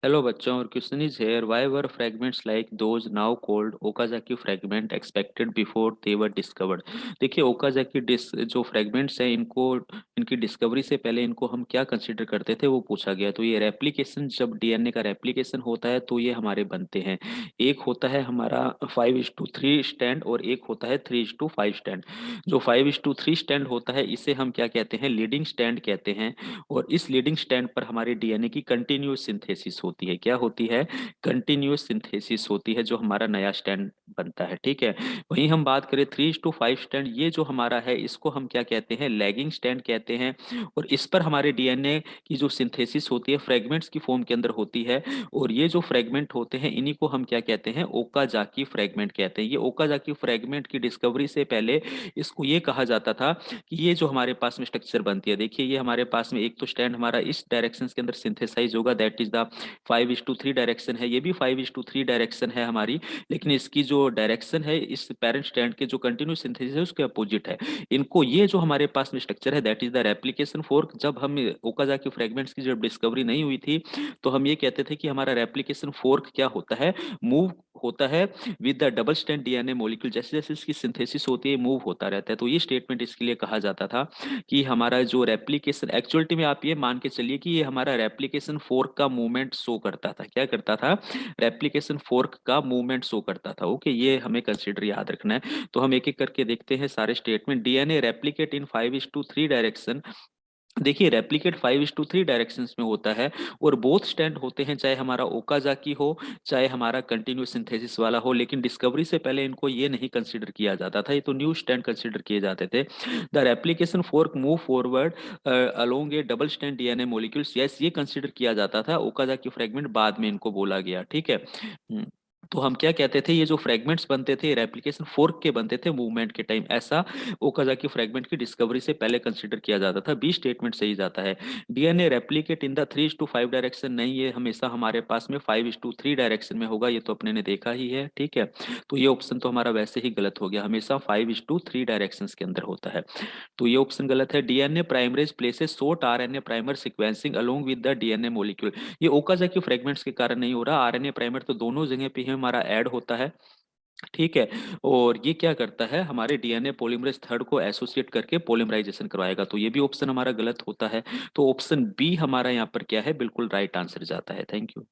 Hello बच्चों, और question is here why were fragments like those now called Okazaki fragment expected before they were discovered. देखिए, Okazaki dish जो fragments हैं, इनको इनकी डिस्कवरी से पहले इनको हम क्या कंसीडर करते थे वो पूछा गया। तो ये रेप्लिकेशन, जब डीएनए का रेप्लिकेशन होता है तो ये हमारे बनते हैं। एक होता है हमारा 5:3 स्टैंड और एक होता है 3:5 स्टैंड। जो 5:3 स्टैंड होता है इसे हम क्या कहते हैं, लीडिंग स्टैंड कहते हैं। और इस लीडिंग स्टैंड पर हमारे डीएनए की कंटिन्यूस सिंथेसिस होती है। क्या होती है? कंटिन्यूस सिंथेसिस होती है, जो हमारा नया स्टैंड बनता है। ठीक है। वहीं हम बात करें 3:5 स्टैंड, ये जो हमारा है इसको हम क्या कहते हैं, लैगिंग स्टैंड कहते हैं। और इस पर हमारे डीएनए की जो सिंथेसिस होती है फ्रेगमेंट्स की फॉर्म के अंदर होती है। और ये जो फ्रेगमेंट होते हैं इन्हीं को हम क्या कहते हैं, ओकाजाकी फ्रेगमेंट कहते हैं। ये ओकाजाकी फ्रेगमेंट की डिस्कवरी से पहले इसको ये कहा जाता था कि ये जो हमारे पास में स्ट्रक्चर बनती है, देखिए ये हमारे पास में एक तो स्टैंड हमारा इस डायरेक्शन के अंदर सिंथेसाइज होगा, दैट इज द 5:3 डायरेक्शन है। ये भी 5:3 डायरेक्शन है हमारी, लेकिन इसकी जो डायरेक्शन है इस पेरेंट स्टैंड के जो कंटिन्यूस सिंथेसिस है उसके अपोजिट है। इनको ये जो हमारे पास में स्ट्रक्चर है that is the replication fork. जब हम ओकाजाकी फ्रेगमेंट्स की जब डिस्कवरी नहीं हुई थी तो हम ये कहते थे कि हमारा रेप्लिकेशन फोर्क क्या होता है, मूव होता है with the double stand DNA molecule. जैसे जैसे इसकी सिंथेसिस होती है मूव होता रहता है। तो ये स्टेटमेंट इसके लिए कहा जाता था कि हमारा जो रेप्लिकेशन, एक्चुअलिटी में आप ये मान के चलिए कि ये हमारा रेप्लिकेशन फोर्क का मूवमेंट शो करता था। क्या करता था? रेप्लिकेशन फोर्क का मूवमेंट शो करता था। ओके, ये हमें कंसिडर याद रखना है। तो हम एक एक करके देखते हैं सारे स्टेटमेंट। डीएनए रेप्लिकेट इन 5:3 डायरेक्शन। देखिए, रेप्लिकेट 5:3 डायरेक्शंस में होता है। और बोथ स्टैंड होते हैं, चाहे हमारा ओकाजाकी हो चाहे हमारा कंटिन्यूस सिंथेसिस वाला हो। लेकिन डिस्कवरी से पहले इनको ये नहीं कंसीडर किया जाता था, ये तो न्यू स्टैंड कंसीडर किए जाते थे। The replication fork move forward along A double stand DNA molecules, yes ये कंसीडर किया जाता था। ओकाजाकी फ्रेगमेंट बाद में इनको बोला गया। ठीक है। तो हम क्या कहते थे, ये जो फ्रेगमेंट्स बनते थे रेप्लिकेशन फोर्क के बनते थे मूवमेंट के टाइम, ऐसा ओकाजाकी फ्रेगमेंट की डिस्कवरी से पहले कंसीडर किया जाता था। बी स्टेटमेंट सही जाता है। DNA replicate in the 3:5 direction, नहीं, ये हमेशा हमारे पास में 5:3 डायरेक्शन में होगा। ये तो अपने ने देखा ही है। ठीक है। तो ये ऑप्शन तो हमारा वैसे ही गलत हो गया, हमेशा 5:3 डायरेक्शन के अंदर होता है। तो ये ऑप्शन गलत है। DNA primase places short RNA primer sequencing along with the DNA molecule. ये ओकाजाकी फ्रेगमेंट्स के कारण नहीं हो रहा, आरएनए प्राइमर तो दोनों जगह पे ही हमारा ऐड होता है। ठीक है। और ये क्या करता है, हमारे डीएनए पॉलीमरेज थर्ड को एसोसिएट करके पॉलीमराइजेशन करवाएगा। तो ये भी ऑप्शन हमारा गलत होता है। तो ऑप्शन बी हमारा यहाँ पर क्या है, बिल्कुल राइट आंसर जाता है। Thank you.